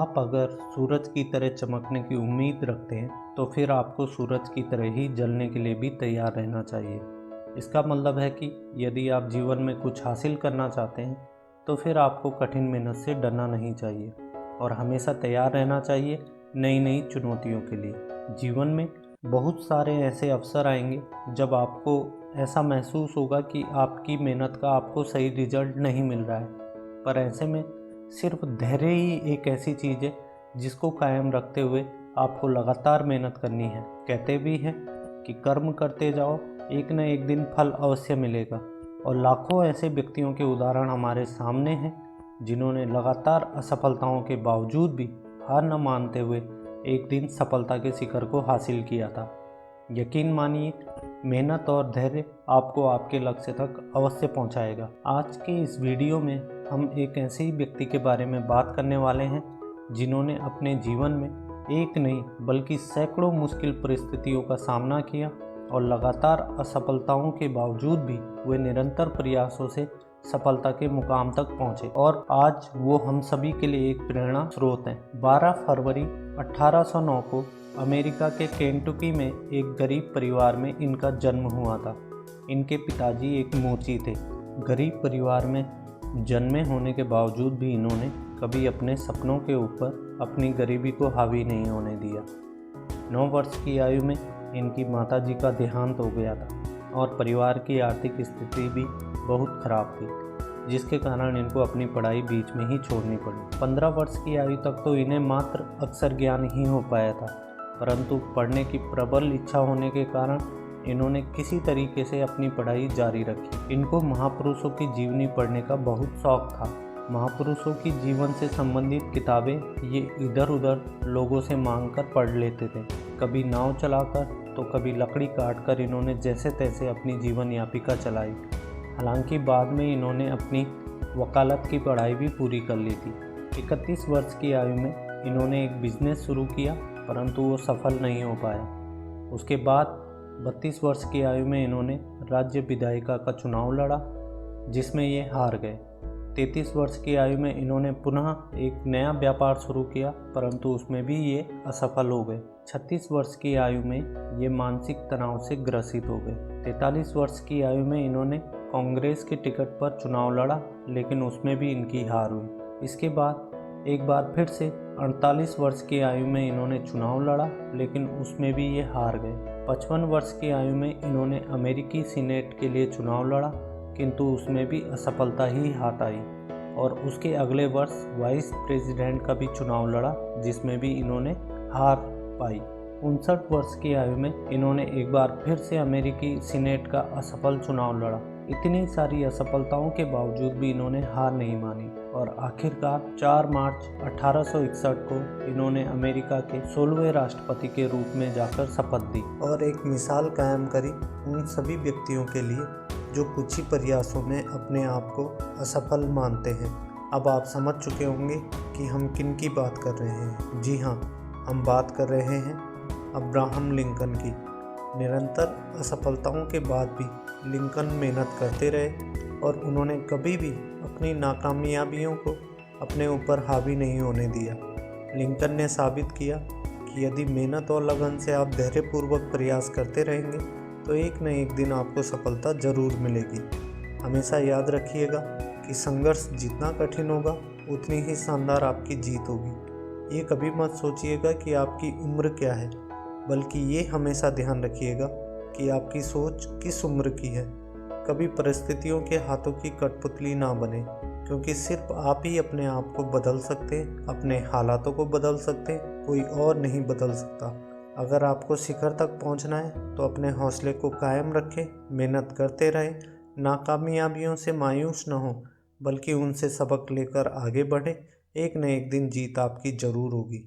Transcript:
आप अगर सूरज की तरह चमकने की उम्मीद रखते हैं तो फिर आपको सूरज की तरह ही जलने के लिए भी तैयार रहना चाहिए। इसका मतलब है कि यदि आप जीवन में कुछ हासिल करना चाहते हैं तो फिर आपको कठिन मेहनत से डरना नहीं चाहिए और हमेशा तैयार रहना चाहिए नई नई चुनौतियों के लिए। जीवन में बहुत सारे ऐसे अवसर आएंगे जब आपको ऐसा महसूस होगा कि आपकी मेहनत का आपको सही रिजल्ट नहीं मिल रहा है, पर ऐसे में सिर्फ धैर्य ही एक ऐसी चीज़ है जिसको कायम रखते हुए आपको लगातार मेहनत करनी है। कहते भी हैं कि कर्म करते जाओ, एक न एक दिन फल अवश्य मिलेगा। और लाखों ऐसे व्यक्तियों के उदाहरण हमारे सामने हैं जिन्होंने लगातार असफलताओं के बावजूद भी हार न मानते हुए एक दिन सफलता के शिखर को हासिल किया था। यकीन मानिए, मेहनत और धैर्य आपको आपके लक्ष्य तक अवश्य पहुंचाएगा। आज के इस वीडियो में हम एक ऐसे ही व्यक्ति के बारे में बात करने वाले हैं जिन्होंने अपने जीवन में एक नहीं बल्कि सैकड़ों मुश्किल परिस्थितियों का सामना किया और लगातार असफलताओं के बावजूद भी वे निरंतर प्रयासों से सफलता के मुकाम तक पहुंचे और आज वो हम सभी के लिए एक प्रेरणा स्रोत हैं। 12 फरवरी 1809 को अमेरिका के केंटुकी में एक गरीब परिवार में इनका जन्म हुआ था। इनके पिताजी एक मोची थे। गरीब परिवार में जन्मे होने के बावजूद भी इन्होंने कभी अपने सपनों के ऊपर अपनी गरीबी को हावी नहीं होने दिया। 9 वर्ष की आयु में इनकी माताजी का देहांत हो गया था और परिवार की आर्थिक स्थिति भी बहुत खराब थी, जिसके कारण इनको अपनी पढ़ाई बीच में ही छोड़नी पड़ी। 15 वर्ष की आयु तक तो इन्हें मात्र अक्षर ज्ञान ही हो पाया था, परंतु पढ़ने की प्रबल इच्छा होने के कारण इन्होंने किसी तरीके से अपनी पढ़ाई जारी रखी। इनको महापुरुषों की जीवनी पढ़ने का बहुत शौक था। महापुरुषों की जीवन से संबंधित किताबें ये इधर उधर लोगों से मांगकर पढ़ लेते थे। कभी नाव चलाकर तो कभी लकड़ी काटकर इन्होंने जैसे तैसे अपनी जीवन यापिका चलाई। हालांकि बाद में इन्होंने अपनी वकालत की पढ़ाई भी पूरी कर ली थी। 31 वर्ष की आयु में इन्होंने एक बिजनेस शुरू किया, परंतु वो सफल नहीं हो पाया। उसके बाद 32 वर्ष की आयु में इन्होंने राज्य विधायिका का चुनाव लड़ा, जिसमें ये हार गए। 33 वर्ष की आयु में इन्होंने पुनः एक नया व्यापार शुरू किया, परंतु उसमें भी ये असफल हो गए। 36 वर्ष की आयु में ये मानसिक तनाव से ग्रसित हो गए। 43 वर्ष की आयु में इन्होंने कांग्रेस के टिकट पर चुनाव लड़ा, लेकिन उसमें भी इनकी हार हुई। इसके बाद एक बार फिर से 48 वर्ष की आयु में इन्होंने चुनाव लड़ा, लेकिन उसमें भी ये हार गए। 55 वर्ष की आयु में इन्होंने अमेरिकी सीनेट के लिए चुनाव लड़ा, किंतु उसमें भी असफलता ही हाथ आई और उसके अगले वर्ष वाइस प्रेसिडेंट का भी चुनाव लड़ा, जिसमें भी इन्होंने हार पाई। 59 वर्ष की आयु में इन्होंने एक बार फिर से अमेरिकी सीनेट का असफल चुनाव लड़ा। इतनी सारी असफलताओं के बावजूद भी इन्होंने हार नहीं मानी और आखिरकार 4 मार्च 1861 को इन्होंने अमेरिका के 16वें राष्ट्रपति के रूप में जाकर शपथ ली और एक मिसाल कायम करी उन सभी व्यक्तियों के लिए जो कुछ ही प्रयासों में अपने आप को असफल मानते हैं। अब आप समझ चुके होंगे कि हम किन की बात कर रहे हैं। जी हाँ, हम बात कर रहे हैं अब्राहम लिंकन की। निरंतर असफलताओं के बाद भी लिंकन मेहनत करते रहे और उन्होंने कभी भी अपनी नाकामयाबियों को अपने ऊपर हावी नहीं होने दिया। लिंकन ने साबित किया कि यदि मेहनत और लगन से आप धैर्यपूर्वक प्रयास करते रहेंगे तो एक न एक दिन आपको सफलता जरूर मिलेगी। हमेशा याद रखिएगा कि संघर्ष जितना कठिन होगा उतनी ही शानदार आपकी जीत होगी। ये कभी मत सोचिएगा कि आपकी उम्र क्या है, बल्कि ये हमेशा ध्यान रखिएगा कि आपकी सोच किस उम्र की है। कभी परिस्थितियों के हाथों की कठपुतली ना बने, क्योंकि सिर्फ आप ही अपने आप को बदल सकते हैं, अपने हालातों को बदल सकते हैं, कोई और नहीं बदल सकता। अगर आपको शिखर तक पहुंचना है तो अपने हौसले को कायम रखें, मेहनत करते रहें, नाकामयाबियों से मायूस न हो, बल्कि उनसे सबक लेकर आगे बढ़ें। एक न एक दिन जीत आपकी ज़रूर होगी।